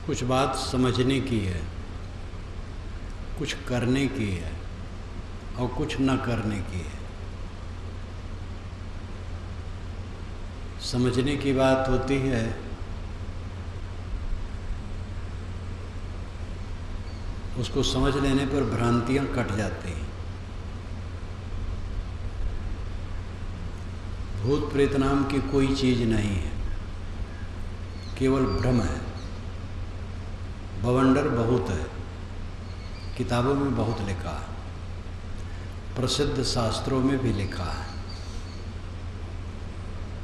कुछ बात समझने की है, कुछ करने की है और कुछ न करने की है। समझने की बात होती है उसको समझ लेने पर भ्रांतियां कट जाती हैं। भूत प्रेत नाम की कोई चीज़ नहीं है, केवल भ्रम है। बवंडर बहुत है, किताबों में बहुत लिखा है, प्रसिद्ध शास्त्रों में भी लिखा है,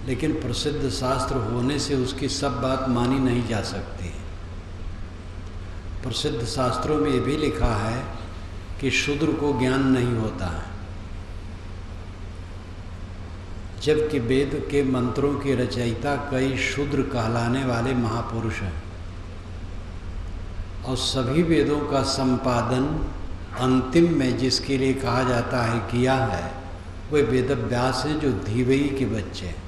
लेकिन प्रसिद्ध शास्त्र होने से उसकी सब बात मानी नहीं जा सकती। प्रसिद्ध शास्त्रों में ये भी लिखा है कि शूद्र को ज्ञान नहीं होता है, जबकि वेद के मंत्रों के रचयिता कई शूद्र कहलाने वाले महापुरुष हैं और सभी वेदों का संपादन अंतिम में जिसके लिए कहा जाता है किया है वे वेदव्यास हैं, जो धीवई के बच्चे हैं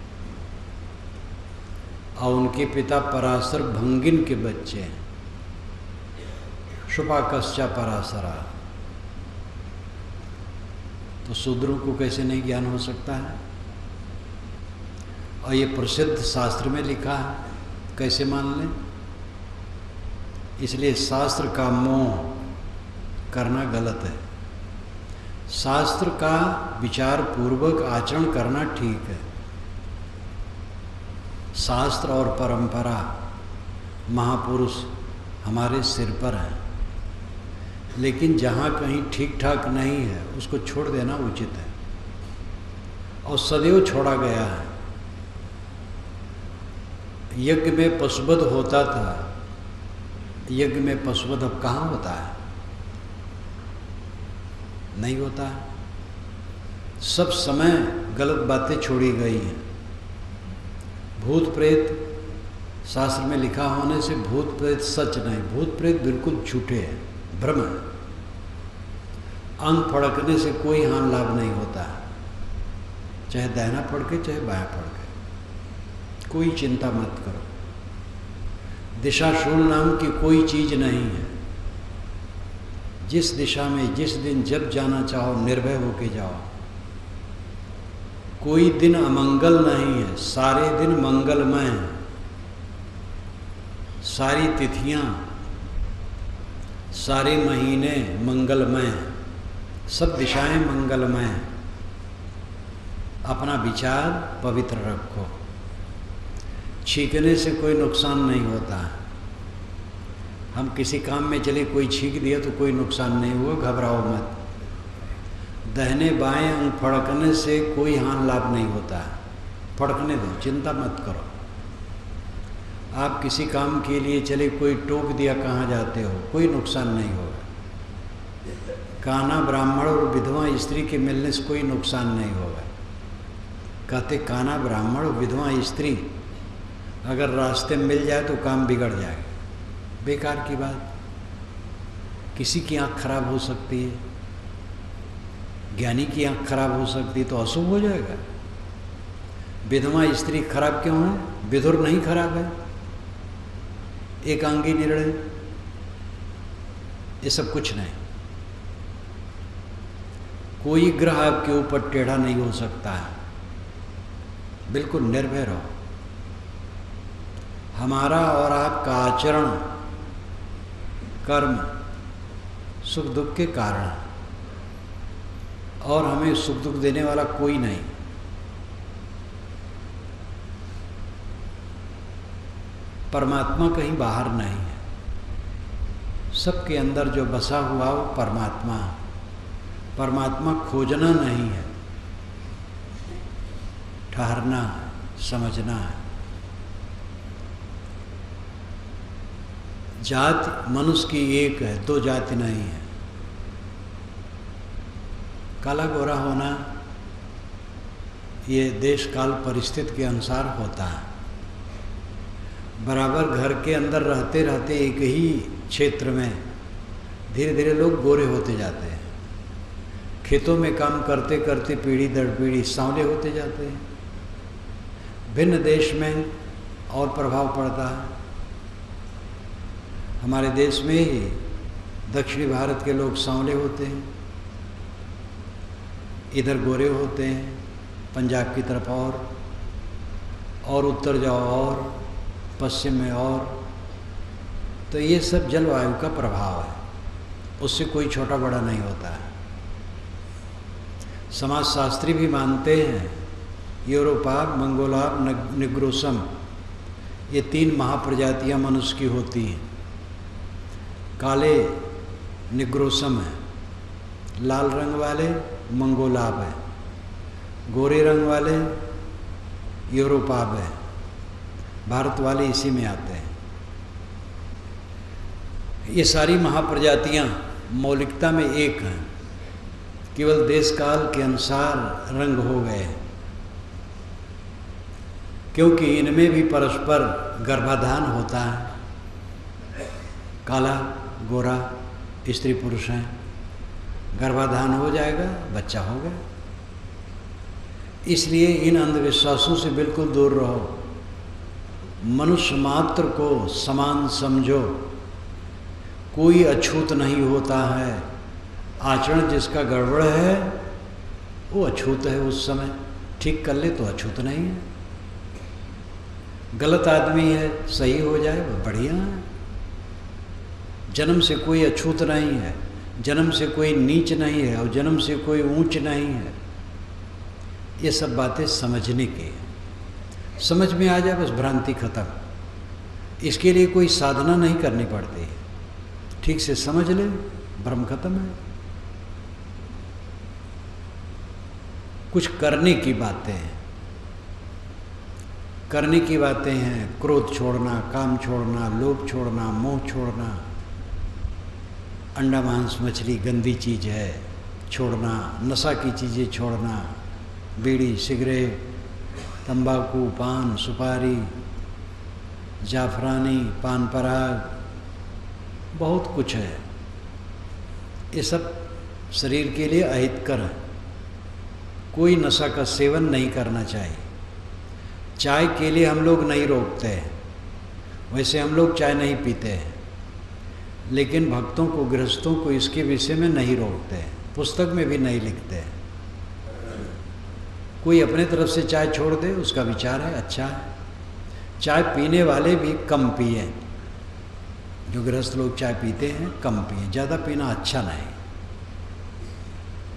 और उनके पिता पराशर भंगिन के बच्चे हैं, शुपाकश्चा पराशरा। तो शूद्रों को कैसे नहीं ज्ञान हो सकता है? और ये प्रसिद्ध शास्त्र में लिखा है, कैसे मान लें? इसलिए शास्त्र का मोह करना गलत है। शास्त्र का विचार पूर्वक आचरण करना ठीक है। शास्त्र और परंपरा महापुरुष हमारे सिर पर हैं, लेकिन जहाँ कहीं ठीक ठाक नहीं है उसको छोड़ देना उचित है और सदैव छोड़ा गया है। यज्ञ में पशुवध होता था, यज्ञ में पशुवध अब कहाँ होता है? नहीं होता है। सब समय गलत बातें छोड़ी गई हैं। भूत प्रेत शास्त्र में लिखा होने से भूत प्रेत सच नहीं, भूत प्रेत बिल्कुल झूठे हैं, भ्रम है। अंग फड़कने से कोई हानि लाभ नहीं होता है, चाहे दाहिना फड़के चाहे बायां फड़के, कोई चिंता मत करो। दिशाशूल नाम की कोई चीज़ नहीं है। जिस दिशा में जिस दिन जब जाना चाहो निर्भय होके जाओ। कोई दिन अमंगल नहीं है, सारे दिन मंगलमय हैं। सारी तिथियां, सारे महीने मंगलमय हैं, सब दिशाएं मंगलमय हैं। अपना विचार पवित्र रखो, छींकने से कोई नुकसान नहीं होता है। हम किसी काम में चले, कोई छींक दिया तो कोई नुकसान नहीं हुआ, घबराओ मत। दाहिने बाएं अंग फड़कने से कोई हानि लाभ नहीं होता है, फड़कने दो, चिंता मत करो। आप किसी काम के लिए चले, कोई टोक दिया कहाँ जाते हो, कोई नुकसान नहीं होगा। काना ब्राह्मण और विधवा स्त्री के मिलने से कोई नुकसान नहीं होगा। कहते काना ब्राह्मण और विधवा स्त्री अगर रास्ते में मिल जाए तो काम बिगड़ जाएगा, बेकार की बात। किसी की आँख खराब हो सकती है, ज्ञानी की आँख खराब हो सकती है तो अशुभ हो जाएगा। विधवा स्त्री खराब क्यों है? विधुर नहीं खराब है, एकांगी निर्णय, ये सब कुछ नहीं। कोई ग्रह आपके ऊपर टेढ़ा नहीं हो सकता है, बिल्कुल निर्भय रहो। हमारा और आपका आचरण कर्म सुख दुख के कारण है और हमें सुख दुख देने वाला कोई नहीं। परमात्मा कहीं बाहर नहीं है, सबके अंदर जो बसा हुआ वो परमात्मा है। परमात्मा खोजना नहीं है, ठहरना है, समझना है। जाति मनुष्य की एक है, दो जाति नहीं है। काला गोरा होना ये देश काल परिस्थिति के अनुसार होता है। बराबर घर के अंदर रहते रहते एक ही क्षेत्र में धीरे धीरे लोग गोरे होते जाते हैं। खेतों में काम करते करते पीढ़ी दर पीढ़ी सांवले होते जाते हैं। भिन्न देश में और प्रभाव पड़ता है। हमारे देश में ही दक्षिणी भारत के लोग सांवले होते हैं, इधर गोरे होते हैं, पंजाब की तरफ और उत्तर जाओ और पश्चिम में और। तो ये सब जलवायु का प्रभाव है, उससे कोई छोटा बड़ा नहीं होता है। समाजशास्त्री भी मानते हैं यूरोपाब, मंगोलाब, निग्रोसम, ये 3 महाप्रजातियां मनुष्य की होती हैं। काले निग्रोसम है, लाल रंग वाले मंगोलाब है, गोरे रंग वाले यूरोपाब है, भारत वाले इसी में आते हैं। ये सारी महाप्रजातियां मौलिकता में एक हैं, केवल देश काल के अनुसार रंग हो गए, क्योंकि इनमें भी परस्पर गर्भाधान होता है। काला गोरा स्त्री पुरुष हैं, गर्भाधान हो जाएगा, बच्चा हो गया। इसलिए इन अंधविश्वासों से बिल्कुल दूर रहो, मनुष्य मात्र को समान समझो, कोई अछूत नहीं होता है। आचरण जिसका गड़बड़ है वो अछूत है, उस समय ठीक कर ले तो अछूत नहीं है। गलत आदमी है, सही हो जाए वो बढ़िया है। जन्म से कोई अछूत नहीं है, जन्म से कोई नीच नहीं है और जन्म से कोई ऊंच नहीं है। ये सब बातें समझने की है, समझ में आ जाए बस भ्रांति खत्म। इसके लिए कोई साधना नहीं करनी पड़ती है, ठीक से समझ ले भ्रम खत्म है। कुछ करने की बातें हैं, करने की बातें हैं, क्रोध छोड़ना, काम छोड़ना, लोभ छोड़ना, मोह छोड़ना, अंडा मांस मछली गंदी चीज़ है छोड़ना, नशा की चीज़ें छोड़ना, बीड़ी सिगरेट तंबाकू पान सुपारी जाफरानी पान पराग बहुत कुछ है। ये सब शरीर के लिए अहितकर है, कोई नशा का सेवन नहीं करना चाहिए। चाय के लिए हम लोग नहीं रोकते हैं, वैसे हम लोग चाय नहीं पीते हैं, लेकिन भक्तों को गृहस्थों को इसके विषय में नहीं रोकते हैं, पुस्तक में भी नहीं लिखते हैं। कोई अपने तरफ से चाय छोड़ दे उसका विचार है, अच्छा है। चाय पीने वाले भी कम पिए, जो गृहस्थ लोग चाय पीते हैं कम पिए, ज़्यादा पीना अच्छा नहीं।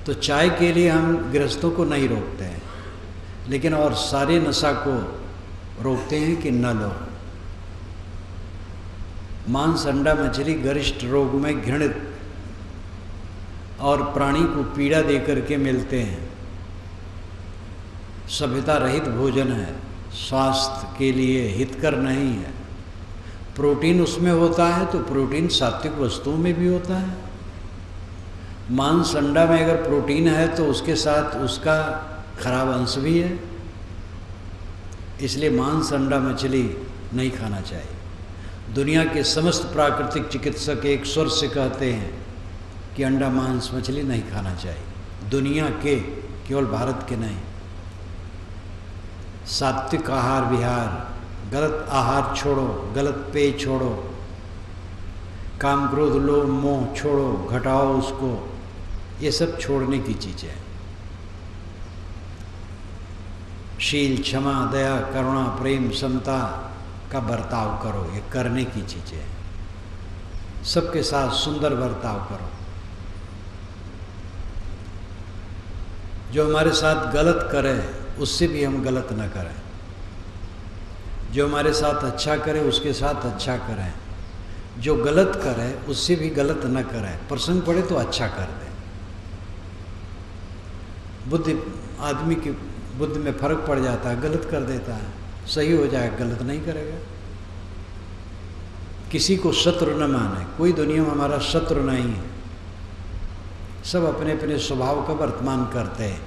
तो चाय के लिए हम गृहस्थों को नहीं रोकते हैं, लेकिन और सारे नशा को रोकते हैं कि न लो। मांस अंडा मछली गरिष्ठ रोग में घृणित और प्राणी को पीड़ा दे करके मिलते हैं। सभ्यता रहित भोजन है, स्वास्थ्य के लिए हितकर नहीं है। प्रोटीन उसमें होता है तो प्रोटीन सात्विक वस्तुओं में भी होता है। मांस अंडा में अगर प्रोटीन है तो उसके साथ उसका खराब अंश भी है, इसलिए मांस अंडा मछली नहीं खाना चाहिए। दुनिया के समस्त प्राकृतिक चिकित्सक एक स्वर से कहते हैं कि अंडा मांस मछली नहीं खाना चाहिए, दुनिया के, केवल भारत के नहीं। सात्विक आहार विहार, गलत आहार छोड़ो, गलत पेय छोड़ो, काम क्रोध लोभ मोह छोड़ो, घटाओ उसको, ये सब छोड़ने की चीज़ें हैं। शील क्षमा दया करुणा प्रेम समता का बर्ताव करो, ये करने की चीज़ें हैं। सबके साथ सुंदर बर्ताव करो। जो हमारे साथ गलत करे उससे भी हम गलत न करें, जो हमारे साथ अच्छा करे उसके साथ अच्छा करें, जो गलत करे उससे भी गलत न करें। प्रसंग पड़े तो अच्छा कर दें। बुद्धि आदमी की बुद्धि में फर्क पड़ जाता है, गलत कर देता है, सही हो जाए गलत नहीं करेगा। किसी को शत्रु न माने, कोई दुनिया में हमारा शत्रु नहीं है, सब अपने अपने स्वभाव का वर्तमान करते हैं।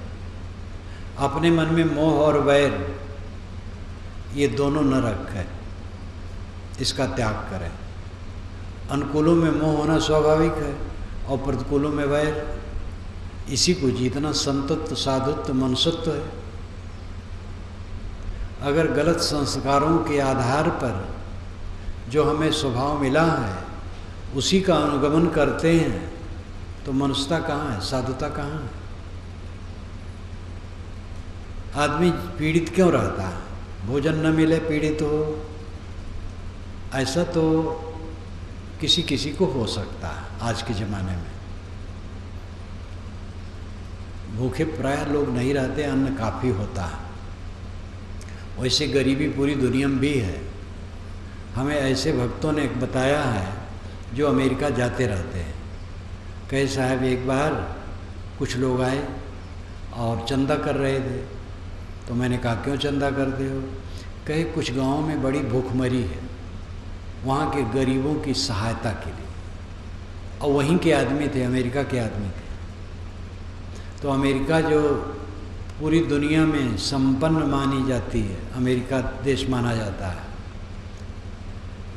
अपने मन में मोह और वैर ये दोनों न रखें, इसका त्याग करें। अनुकूलों में मोह होना स्वाभाविक है और प्रतिकूलों में वैर, इसी को जीतना संतत्व साधुत्व मनुष्यत्व है। अगर गलत संस्कारों के आधार पर जो हमें स्वभाव मिला है उसी का अनुगमन करते हैं तो मनुष्यता कहाँ है, साधुता कहाँ है? आदमी पीड़ित क्यों रहता है? भोजन न मिले पीड़ित हो, ऐसा तो किसी किसी को हो सकता है आज के ज़माने में। भूखे प्राय लोग नहीं रहते, अन्न काफ़ी होता है। वैसे गरीबी पूरी दुनिया में भी है। हमें ऐसे भक्तों ने बताया है जो अमेरिका जाते रहते हैं। कहे साहब एक बार कुछ लोग आए और चंदा कर रहे थे, तो मैंने कहा क्यों चंदा करते हो? कहे कुछ गाँव में बड़ी भूखमरी है, वहाँ के गरीबों की सहायता के लिए। और वहीं के आदमी थे, अमेरिका के आदमी थे। तो अमेरिका जो पूरी दुनिया में संपन्न मानी जाती है, अमेरिका देश माना जाता है,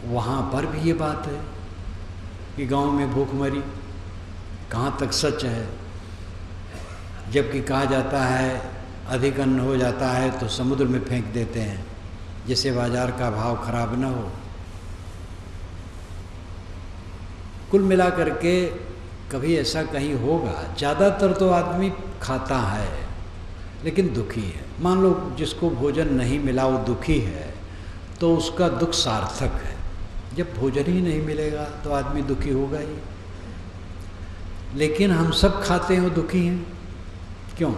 वहाँ पर भी ये बात है कि गांव में भूखमरी। कहाँ तक सच है? जबकि कहा जाता है अधिक अन्न हो जाता है तो समुद्र में फेंक देते हैं, जिससे बाजार का भाव खराब न हो। कुल मिला करके कभी ऐसा कहीं होगा। ज़्यादातर तो आदमी खाता है लेकिन दुखी है। मान लो जिसको भोजन नहीं मिला वो दुखी है, तो उसका दुख सार्थक है। जब भोजन ही नहीं मिलेगा तो आदमी दुखी होगा ही। लेकिन हम सब खाते हैं, दुखी हैं क्यों?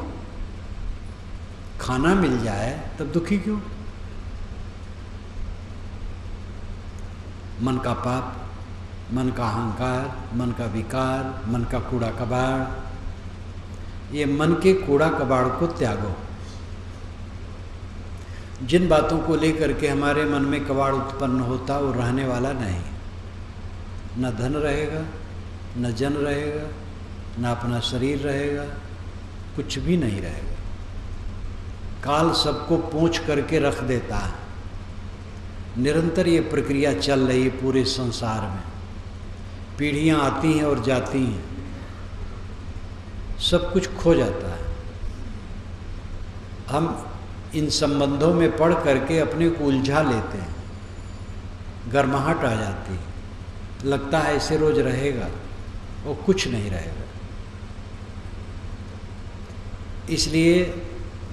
खाना मिल जाए तब दुखी क्यों? मन का पाप, मन का अहंकार, मन का विकार, मन का कूड़ा कबाड़, ये मन के कूड़ा कबाड़ को त्यागो। जिन बातों को लेकर के हमारे मन में कबाड़ उत्पन्न होता वो रहने वाला नहीं। न धन रहेगा, न जन रहेगा, न अपना शरीर रहेगा, कुछ भी नहीं रहेगा। काल सबको पोंछ करके रख देता है। निरंतर ये प्रक्रिया चल रही है पूरे संसार में। पीढ़ियाँ आती हैं और जाती हैं, सब कुछ खो जाता है। हम इन संबंधों में पढ़ करके अपने को उलझा लेते हैं, गर्माहट आ जाती है, लगता है ऐसे रोज रहेगा और कुछ नहीं रहेगा। इसलिए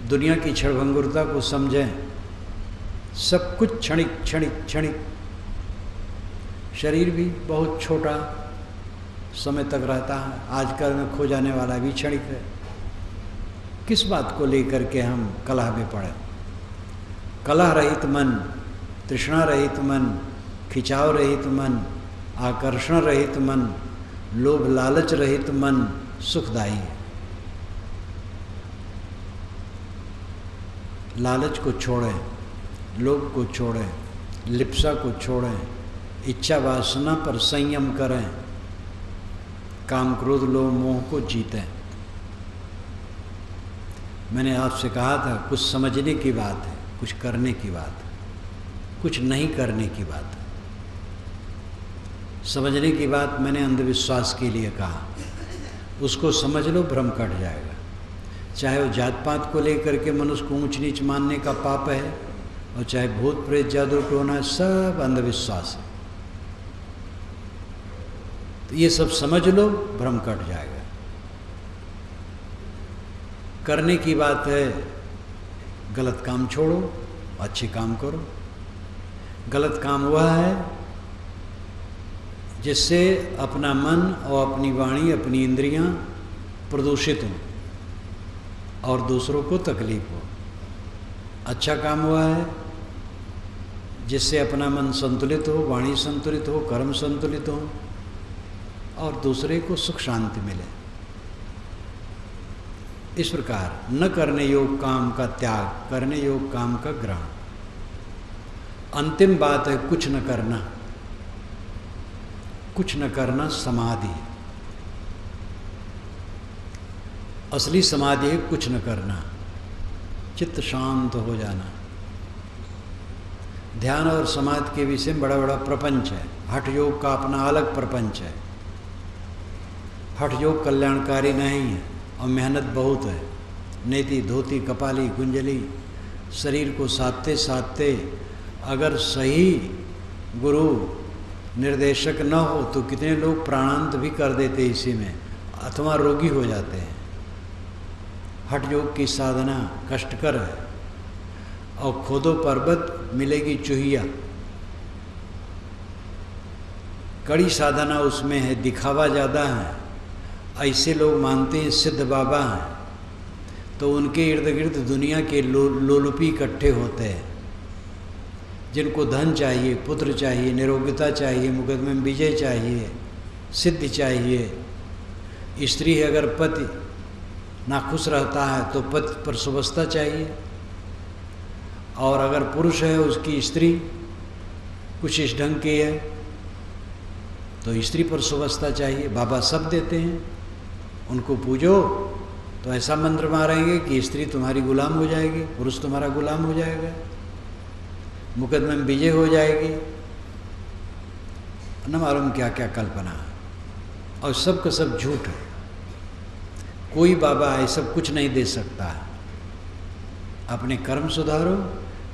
दुनिया की क्षणभंगुरता को समझें। सब कुछ क्षणिक क्षणिक क्षणिक। शरीर भी बहुत छोटा समय तक रहता है, आजकल में खो जाने वाला भी क्षणिक है। किस बात को लेकर के हम कलह में पड़े? कलह रहित मन, तृष्णा रहित मन, खिंचाव रहित मन, आकर्षण रहित मन, लोभ लालच रहित मन सुखदायी है। लालच को छोड़ें, लोभ को छोड़ें, लिप्सा को छोड़ें, इच्छा वासना पर संयम करें, काम क्रोध लोभ मोह को जीतें। मैंने आपसे कहा था कुछ समझने की बात है, कुछ करने की बात है, कुछ नहीं करने की बात है। समझने की बात मैंने अंधविश्वास के लिए कहा, उसको समझ लो, भ्रम कट जाएगा। चाहे वो जात पात को लेकर के मनुष्य को ऊंच नीच मानने का पाप है, और चाहे भूत प्रेत जादू टोना, सब अंधविश्वास है। तो ये सब समझ लो, भ्रम कट जाएगा। करने की बात है, गलत काम छोड़ो, अच्छे काम करो। गलत काम वह है जिससे अपना मन और अपनी वाणी, अपनी इंद्रियां प्रदूषित हों और दूसरों को तकलीफ हो। अच्छा काम हुआ है जिससे अपना मन संतुलित हो, वाणी संतुलित हो, कर्म संतुलित हो और दूसरे को सुख शांति मिले। इस प्रकार न करने योग काम का त्याग, करने योग काम का ग्रहण। अंतिम बात है कुछ न करना। कुछ न करना समाधि। असली समाधि है कुछ न करना, चित्त शांत हो जाना। ध्यान और समाधि के विषय में बड़ा बड़ा प्रपंच है। हठ योग का अपना अलग प्रपंच है। हठ योग कल्याणकारी नहीं है और मेहनत बहुत है। नेति, धोती, कपाली, कुंजली, शरीर को साधते साधते अगर सही गुरु निर्देशक न हो तो कितने लोग प्राणांत भी कर देते इसी में, अथवा रोगी हो जाते हैं। हठ योग की साधना कष्टकर है, और खोदो पर्वत मिलेगी चूहिया। कड़ी साधना उसमें है, दिखावा ज़्यादा है। ऐसे लोग मानते हैं सिद्ध बाबा हैं, तो उनके इर्द गिर्द दुनिया के लोलुपी इकट्ठे होते हैं, जिनको धन चाहिए, पुत्र चाहिए, निरोगता चाहिए, मुकदमे में विजय चाहिए, सिद्धि चाहिए। स्त्री है अगर पति नाखुश रहता है तो पति पर सुवस्था चाहिए, और अगर पुरुष है उसकी स्त्री कुछ इस ढंग की है तो स्त्री पर सुवस्था चाहिए। बाबा सब देते हैं, उनको पूजो तो ऐसा मंत्र मारेंगे कि स्त्री तुम्हारी गुलाम हो जाएगी, पुरुष तुम्हारा गुलाम हो जाएगा, मुकदमे में विजय हो जाएगी, न मालूम क्या क्या कल्पना। और सब का सब झूठ है, कोई बाबा ये सब कुछ नहीं दे सकता। अपने कर्म सुधारो,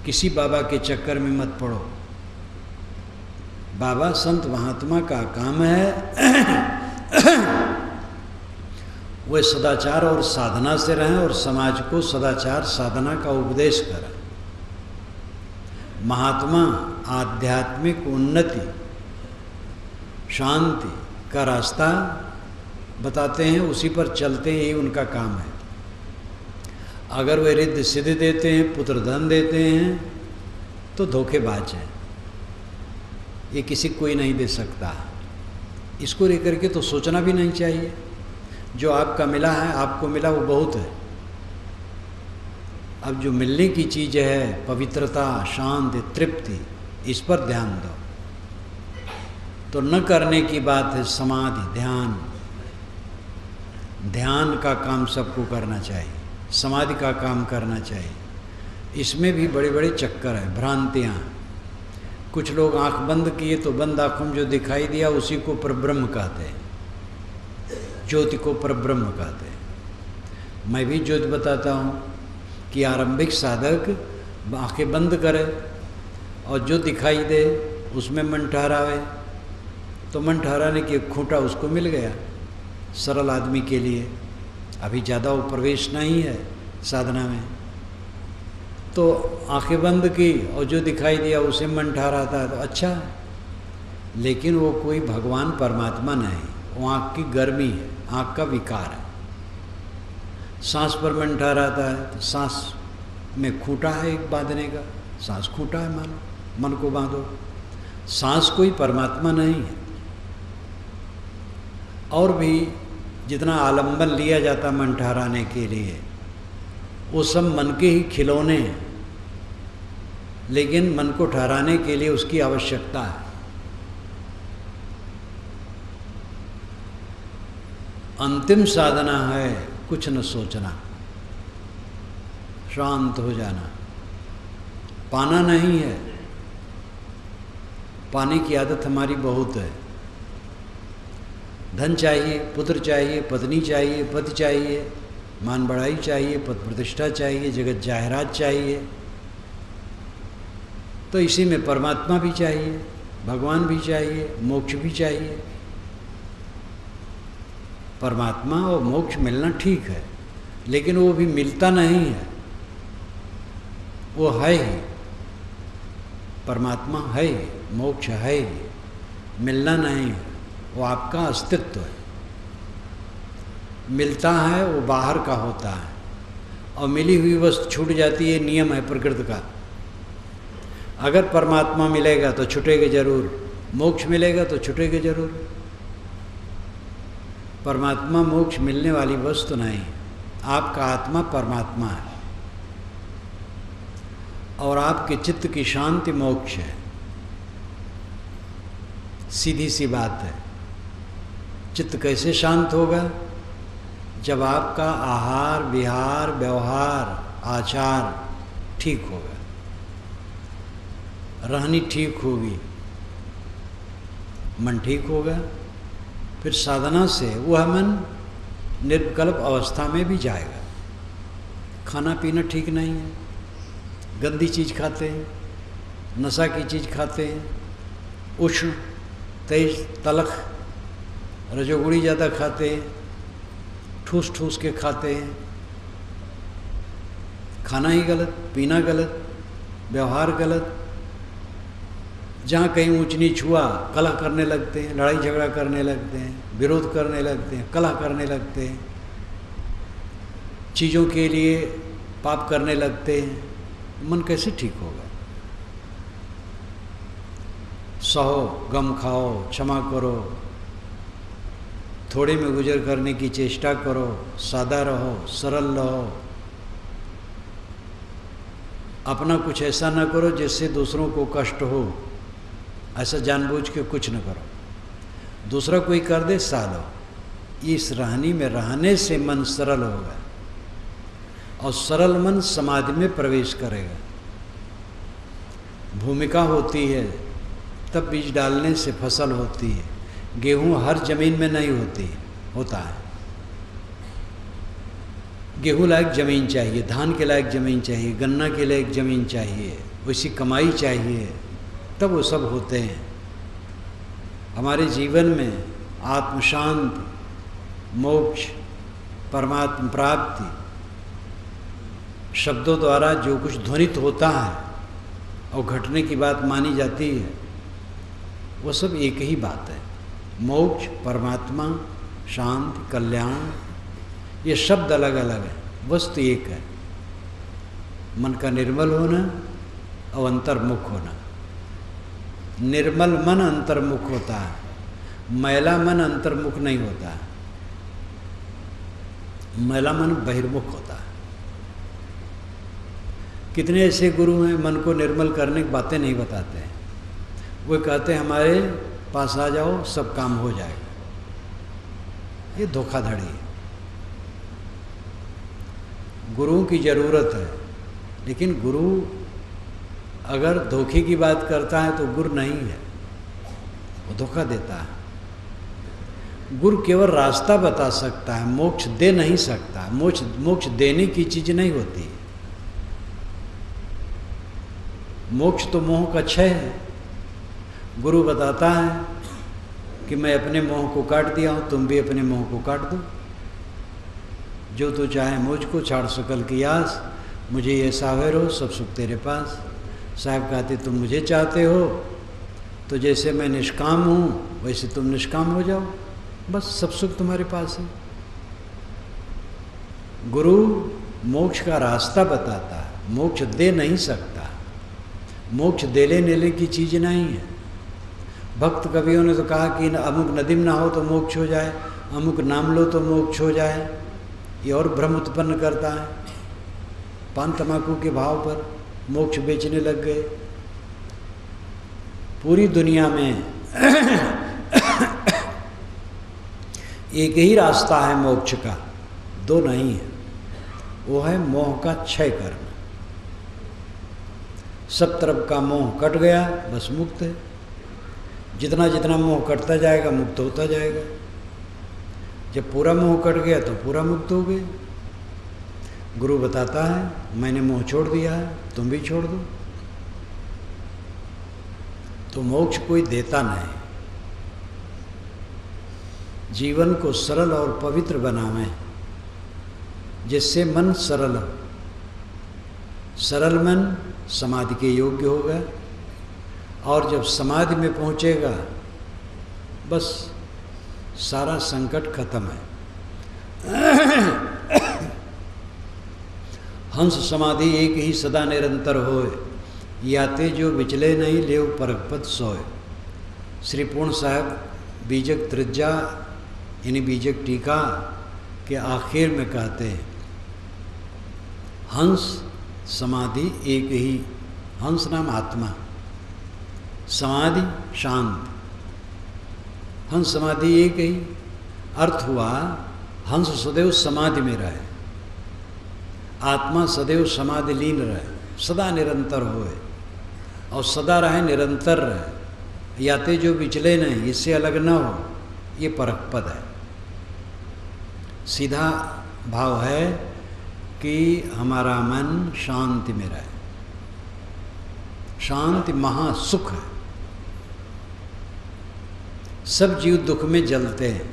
किसी बाबा के चक्कर में मत पड़ो। बाबा संत महात्मा का काम है वे सदाचार और साधना से रहें और समाज को सदाचार साधना का उपदेश करें। महात्मा आध्यात्मिक उन्नति शांति का रास्ता बताते हैं, उसी पर चलते हैं, यही उनका काम है। अगर वे रिद्ध सिद्धि देते हैं, पुत्र धन देते हैं, तो धोखेबाज हैं, ये किसी कोई नहीं दे सकता। इसको लेकर के तो सोचना भी नहीं चाहिए। जो आपका मिला है, आपको मिला वो बहुत है। अब जो मिलने की चीज़ है, पवित्रता, शांति, तृप्ति, इस पर ध्यान दो। तो न करने की बात है समाधि, ध्यान। ध्यान का काम सबको करना चाहिए, समाधि का काम करना चाहिए। इसमें भी बड़े बड़े चक्कर है, भ्रांतियाँ। कुछ लोग आंख बंद किए तो बंद आँखों में जो दिखाई दिया उसी को परब्रह्म कहते हैं, ज्योति को परब्रह्म कहते हैं। मैं भी ज्योति बताता हूँ कि आरंभिक साधक आंखें बंद करे और जो दिखाई दे उसमें मन ठहरावे, तो मन ठहराने की खूंटा उसको मिल गया। सरल आदमी के लिए अभी ज़्यादा वो प्रवेश नहीं है साधना में, तो आंखें बंद की और जो दिखाई दिया उसे मन ठहराता है तो अच्छा है। लेकिन वो कोई भगवान परमात्मा नहीं, वो आँख की गर्मी है, आँख का विकार है। सांस पर मन ठहराता है तो सांस में खूंटा है एक बांधने का, सांस खूंटा है, मानो मन को बांधो। सांस कोई परमात्मा नहीं है। और भी जितना आलंबन लिया जाता मन ठहराने के लिए, वो सब मन के ही खिलौने हैं, लेकिन मन को ठहराने के लिए उसकी आवश्यकता है। अंतिम साधना है कुछ न सोचना, शांत हो जाना। पाना नहीं है, पाने की आदत हमारी बहुत है। धन चाहिए, पुत्र चाहिए, पत्नी चाहिए, पति चाहिए, मान बढ़ाई चाहिए, पद प्रतिष्ठा चाहिए, जगत जाहिरात चाहिए। तो इसी में परमात्मा भी चाहिए, भगवान भी चाहिए, मोक्ष भी चाहिए। परमात्मा और मोक्ष मिलना ठीक है, लेकिन वो भी मिलता नहीं है। वो है ही, परमात्मा है ही, मोक्ष है ही, मिलना नहीं है। वो आपका अस्तित्व है। मिलता है वो बाहर का होता है, और मिली हुई वस्तु छूट जाती है, नियम है प्रकृति का। अगर परमात्मा मिलेगा तो छूटेगा जरूर, मोक्ष मिलेगा तो छूटेगा जरूर। परमात्मा मोक्ष मिलने वाली वस्तु नहीं, आपका आत्मा परमात्मा है, और आपके चित्त की शांति मोक्ष है। सीधी सी बात है। चित्त कैसे शांत होगा? जब आपका आहार विहार व्यवहार आचार ठीक होगा, रहनी ठीक होगी, मन ठीक होगा, फिर साधना से वह मन निर्विकल्प अवस्था में भी जाएगा। खाना पीना ठीक नहीं है, गंदी चीज़ खाते हैं, नशा की चीज़ खाते हैं, उष्ण तेज तलख रजोगुड़ी ज़्यादा खाते हैं, ठूस ठूस के खाते हैं, खाना ही गलत, पीना गलत, व्यवहार गलत। जहाँ कहीं ऊंच नीच हुआ कलह करने लगते हैं, लड़ाई झगड़ा करने लगते हैं, विरोध करने लगते हैं, कलह करने लगते हैं, चीज़ों के लिए पाप करने लगते हैं। मन कैसे ठीक होगा? सहो, गम खाओ, क्षमा करो, थोड़े में गुजर करने की चेष्टा करो, सादा रहो, सरल रहो, अपना कुछ ऐसा ना करो जिससे दूसरों को कष्ट हो, ऐसा जानबूझ के कुछ न करो। दूसरा कोई कर दे सह लो। इस रहनी में रहने से मन सरल होगा और सरल मन समाधि में प्रवेश करेगा। भूमिका होती है तब बीज डालने से फसल होती है। गेहूं हर जमीन में नहीं होता है। गेहूं लायक ज़मीन चाहिए, धान के लायक ज़मीन चाहिए, गन्ना के लायक ज़मीन चाहिए, वैसी कमाई चाहिए, तब वो सब होते हैं। हमारे जीवन में आत्म शांति, मोक्ष, परमात्मा प्राप्ति शब्दों द्वारा जो कुछ ध्वनित होता है और घटने की बात मानी जाती है, वो सब एक ही बात है। मोक्ष, परमात्मा, शांति, कल्याण, ये शब्द अलग अलग है, वस्तु एक है। मन का निर्मल होना और अंतर्मुख होना। निर्मल मन अंतर्मुख होता है, मैला मन अंतर्मुख नहीं होता है, मैला मन बहिर्मुख होता है। कितने ऐसे गुरु हैं मन को निर्मल करने की बातें नहीं बताते हैं। वो कहते हैं हमारे पास आ जाओ सब काम हो जाएगा। ये धोखाधड़ी है। गुरुओं की ज़रूरत है, लेकिन गुरु अगर धोखे की बात करता है तो गुरु नहीं है, वो धोखा देता है। गुरु केवल रास्ता बता सकता है, मोक्ष दे नहीं सकता। मोक्ष देने की चीज़ नहीं होती। मोक्ष तो मोह का क्षय है। गुरु बताता है कि मैं अपने मोह को काट दिया हूँ, तुम भी अपने मोह को काट दो। जो तू चाहे मुझको छाड़ सकल की आस, मुझे ये सावेर हो सब सुख तेरे पास। साहब कहते तुम मुझे चाहते हो तो जैसे मैं निष्काम हूँ वैसे तुम निष्काम हो जाओ, बस सब सुख तुम्हारे पास है। गुरु मोक्ष का रास्ता बताता है, मोक्ष दे नहीं सकता। मोक्ष देले नेले की चीज़ नहीं है। भक्त कवियों ने तो कहा कि अमुक नदी में ना हो तो मोक्ष हो जाए, अमुक नाम लो तो मोक्ष हो जाए। ये और भ्रम उत्पन्न करता है। पान तमाकू के भाव पर मोक्ष बेचने लग गए। पूरी दुनिया में एक ही रास्ता है मोक्ष का, दो नहीं है। वो है मोह का क्षय करना। सब तरफ का मोह कट गया, बस मुक्त है। जितना जितना मोह कटता जाएगा मुक्त होता जाएगा। जब पूरा मोह कट गया तो पूरा मुक्त हो गए। गुरु बताता है मैंने मोह छोड़ दिया है, तुम भी छोड़ दो। तो मोक्ष कोई देता नहीं। जीवन को सरल और पवित्र बनावे जिससे मन सरल हो। सरल मन समाधि के योग्य होगा और जब समाधि में पहुंचेगा बस सारा संकट खत्म है। हंस समाधि एक ही सदा निरंतर होए, याते जो विचले नहीं लेव परगपत सोए। श्री पूर्ण साहब बीजक त्रिज्या यानी बीजक टीका के आखिर में कहते हैं हंस समाधि एक ही। हंस नाम आत्मा, समाधि शांत। हंस समाधि एक ही। अर्थ हुआ हंस सदैव समाधि में रहे, आत्मा सदैव समाधि लीन रहे, सदा निरंतर होए और सदा रहे, निरंतर रहे। याते जो विचले नहीं, इससे अलग न हो, ये परख पद है। सीधा भाव है कि हमारा मन शांति में रहे। शांति महासुख है। सब जीव दुख में जलते हैं,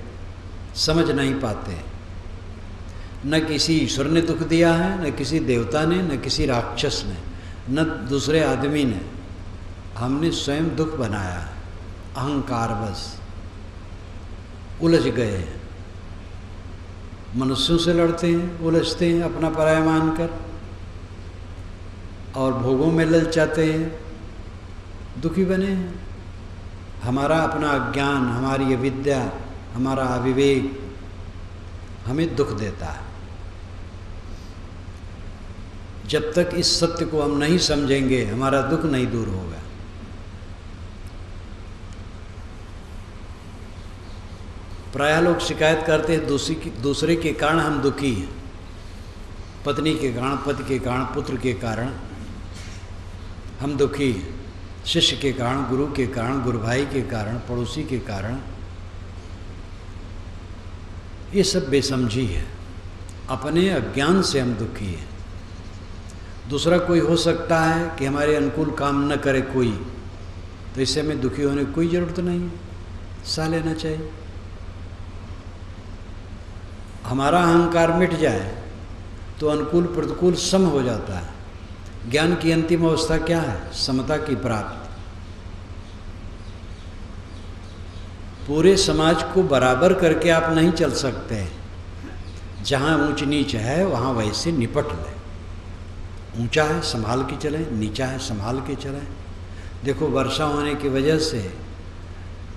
समझ नहीं पाते। न किसी ईश्वर ने दुख दिया है, न किसी देवता ने, न किसी राक्षस ने, न दूसरे आदमी ने। हमने स्वयं दुख बनाया है, अहंकार बस उलझ गए हैं। मनुष्यों से लड़ते हैं, उलझते हैं अपना पराया मानकर, और भोगों में ललचाते हैं, दुखी बने हैं। हमारा अपना अज्ञान, हमारी अविद्या, हमारा अविवेक हमें दुख देता है। जब तक इस सत्य को हम नहीं समझेंगे, हमारा दुख नहीं दूर होगा। प्रायः लोग शिकायत करते हैं दूसरे के कारण हम दुखी हैं। पत्नी के कारण, पति के कारण, पुत्र के कारण हम दुखी हैं। शिष्य के कारण, गुरु के कारण, गुरु भाई के कारण, पड़ोसी के कारण। ये सब बेसमझी है, अपने अज्ञान से हम दुखी हैं। दूसरा कोई हो सकता है कि हमारे अनुकूल काम न करे कोई, तो इससे हमें दुखी होने की कोई ज़रूरत नहीं है, सह लेना चाहिए। हमारा अहंकार मिट जाए तो अनुकूल प्रतिकूल सम हो जाता है। ज्ञान की अंतिम अवस्था क्या है? समता की प्राप्ति। पूरे समाज को बराबर करके आप नहीं चल सकते। जहाँ ऊंच नीच है वहाँ वैसे निपट ले। ऊंचा है संभाल के चलें, नीचा है संभाल के चलें। देखो वर्षा होने की वजह से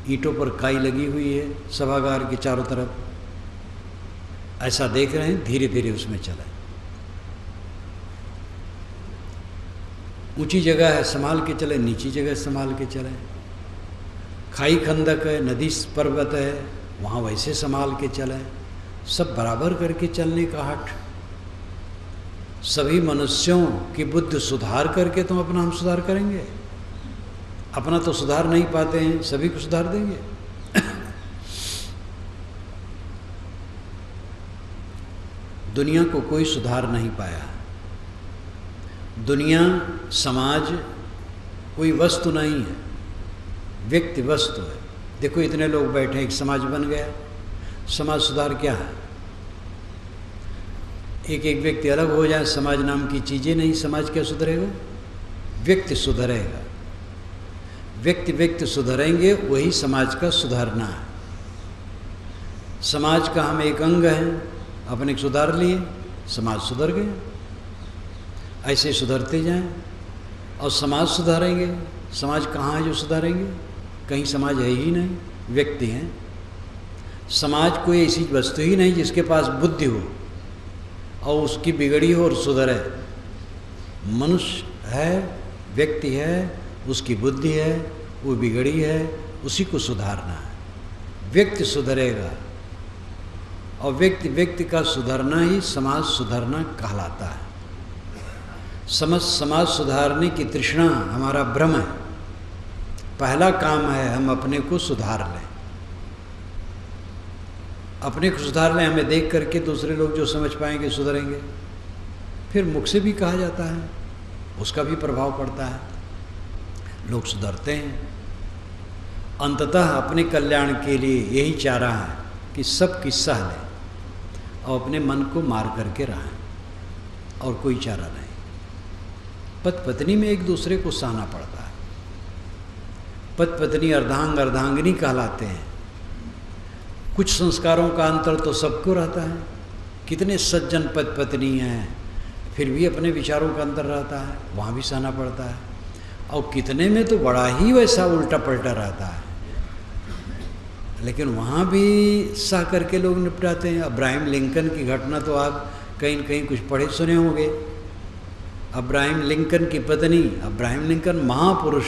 ईंटों पर काई लगी हुई है सभागार के चारों तरफ, ऐसा देख रहे हैं, धीरे धीरे उसमें चलें। ऊंची जगह है संभाल के चलें, नीची जगह संभाल के चलें। खाई खंदक है, नदी पर्वत है, वहाँ वैसे संभाल के चलें। सब बराबर करके चलने का हट। सभी मनुष्यों की बुद्धि सुधार करके तो अपना हम सुधार करेंगे। अपना तो सुधार नहीं पाते हैं, सभी को सुधार देंगे। दुनिया को कोई सुधार नहीं पाया। दुनिया समाज कोई वस्तु नहीं है, व्यक्ति वस्तु है। देखो इतने लोग बैठे, एक समाज बन गया। समाज सुधार क्या है? एक एक व्यक्ति अलग हो जाए, समाज नाम की चीज़ें नहीं, समाज क्या सुधरेगा? व्यक्ति सुधरेगा। व्यक्ति सुधरेंगे, वही समाज का सुधारना है। समाज का हम एक अंग हैं, अपने सुधार लिए, समाज सुधर गया। ऐसे सुधरते जाएं और समाज सुधारेंगे। समाज कहाँ है जो सुधारेंगे? कहीं समाज है ही नहीं, व्यक्ति हैं। समाज कोई ऐसी वस्तु ही नहीं जिसके पास बुद्धि हो और उसकी बिगड़ी हो और सुधरे। मनुष्य है, व्यक्ति है, उसकी बुद्धि है, वो बिगड़ी है, उसी को सुधारना है। व्यक्ति सुधरेगा और व्यक्ति का सुधरना ही समाज सुधरना कहलाता है। समाज सुधारने की तृष्णा हमारा भ्रम है। पहला काम है हम अपने को सुधार लें। अपने को सुधार लें, हमें देख करके दूसरे लोग जो समझ पाएंगे सुधरेंगे। फिर मुख से भी कहा जाता है, उसका भी प्रभाव पड़ता है, लोग सुधरते हैं। अंततः अपने कल्याण के लिए यही चाह रहा है कि सब किस्सा लें और अपने मन को मार करके रहें, और कोई चारा नहीं। पति पत्नी में एक दूसरे को सहना पड़ता है। पति पत्नी अर्धांग अर्धांगिनी कहलाते हैं। कुछ संस्कारों का अंतर तो सबको रहता है। कितने सज्जन पति पत्नी हैं, फिर भी अपने विचारों का अंतर रहता है, वहाँ भी सहना पड़ता है। और कितने में तो बड़ा ही वैसा उल्टा पलटा रहता है, लेकिन वहाँ भी सह करके लोग निपटाते हैं। अब्राहम लिंकन की घटना तो आप कहीं न कहीं कुछ पढ़े सुने होंगे। अब्राहम लिंकन की पत्नी, अब्राहम लिंकन महापुरुष,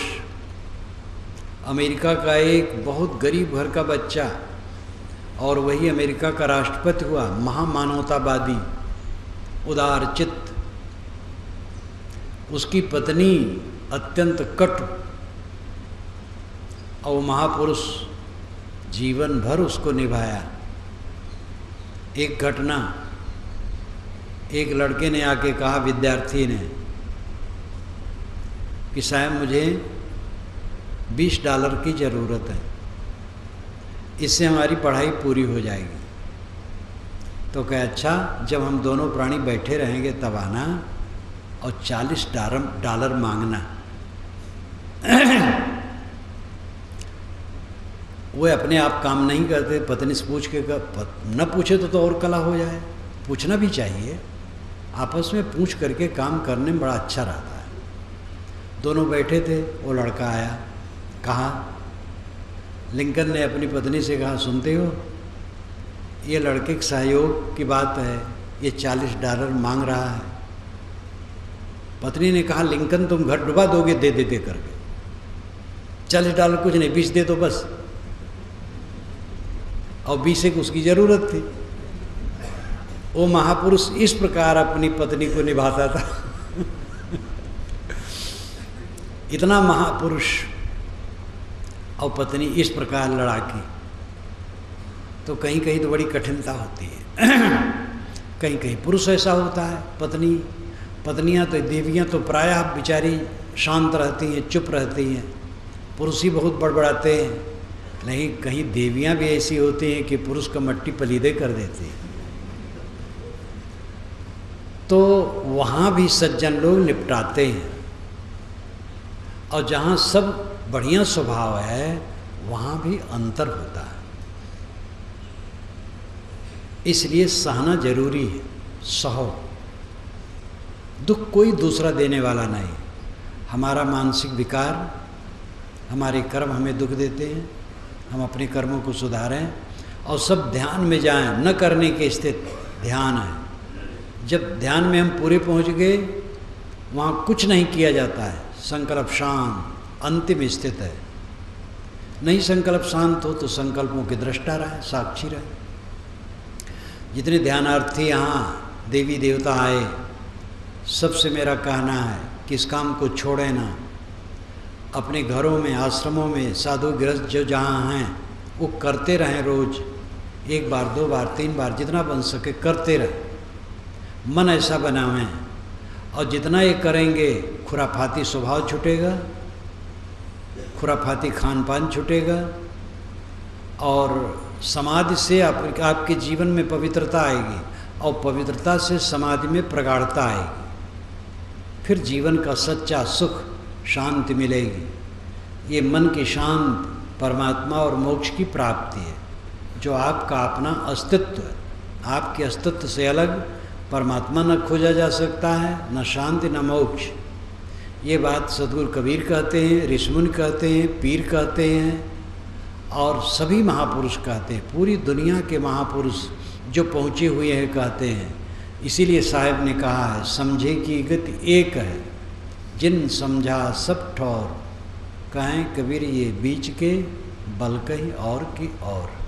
अमेरिका का एक बहुत गरीब घर का बच्चा, और वही अमेरिका का राष्ट्रपति हुआ। महामानवतावादी, उदार चित्त। उसकी पत्नी अत्यंत कटु, और महापुरुष जीवन भर उसको निभाया। एक घटना, एक लड़के ने आके कहा, विद्यार्थी ने, कि साहब मुझे $20 की ज़रूरत है। इससे हमारी पढ़ाई पूरी हो जाएगी। तो कहे अच्छा, जब हम दोनों प्राणी बैठे रहेंगे तब आना और $40 मांगना। वो अपने आप काम नहीं करते, पत्नी से पूछ के न पूछे तो और कला हो जाए। पूछना भी चाहिए, आपस में पूछ करके काम करने में बड़ा अच्छा रहता है। दोनों बैठे थे, वो लड़का आया, कहा, लिंकन ने अपनी पत्नी से कहा, सुनते हो, ये लड़के के सहयोग की बात है, ये $40 मांग रहा है। पत्नी ने कहा, लिंकन तुम घर डुबा दोगे दे दे करके, $40 कुछ नहीं, 20 दे दो बस। और 20 की उसकी ज़रूरत थी। वो महापुरुष इस प्रकार अपनी पत्नी को निभाता था। इतना महापुरुष और पत्नी इस प्रकार लड़ाकी। तो कहीं कहीं तो बड़ी कठिनता होती है। कहीं कहीं पुरुष ऐसा होता है, पत्नियां तो देवियां तो प्रायः बेचारी शांत रहती हैं, चुप रहती हैं, पुरुष ही बहुत बड़बड़ाते हैं। लेकिन कहीं देवियां भी ऐसी होती हैं कि पुरुष का मट्टी पलीदे कर देती हैं। तो वहाँ भी सज्जन लोग निपटाते हैं। और जहाँ सब बढ़िया स्वभाव है वहाँ भी अंतर होता है। इसलिए सहना जरूरी है। सहो, दुख कोई दूसरा देने वाला नहीं। हमारा मानसिक विकार, हमारे कर्म हमें दुख देते हैं, हम अपने कर्मों को सुधारें और सब ध्यान में जाएं। न करने के स्थिति ध्यान है। जब ध्यान में हम पूरे पहुंच गए, वहाँ कुछ नहीं किया जाता है, संकल्प शांत अंतिम स्थित है। नहीं संकल्प शांत हो तो संकल्पों के दृष्टा रहे, साक्षी रहे। जितने ध्यानार्थी यहाँ देवी देवता आए, सबसे मेरा कहना है कि इस काम को छोड़े ना। अपने घरों में, आश्रमों में साधु गृहस्थ जो जहाँ हैं वो करते रहें। रोज 1 बार 2 बार 3 बार जितना बन सके करते रहें। मन ऐसा बनावें, और जितना ये करेंगे खुराफाती स्वभाव छूटेगा, खुराफाती खान पान छूटेगा, और समाधि से आपके जीवन में पवित्रता आएगी, और पवित्रता से समाधि में प्रगाढ़ता आएगी। फिर जीवन का सच्चा सुख, शांति मिलेगी। ये मन की शांत परमात्मा और मोक्ष की प्राप्ति है, जो आपका अपना अस्तित्व है। आपके अस्तित्व से अलग परमात्मा न खोजा जा सकता है, न शांति न मोक्ष। ये बात सद्गुरु कबीर कहते हैं, ऋषिमुनि कहते हैं, पीर कहते हैं, और सभी महापुरुष कहते हैं। पूरी दुनिया के महापुरुष जो पहुँचे हुए हैं कहते हैं। इसीलिए साहब ने कहा है, समझे की गति एक है, जिन समझा सब ठौर, कहें कबीर ये बीच के बल कहीं और की और।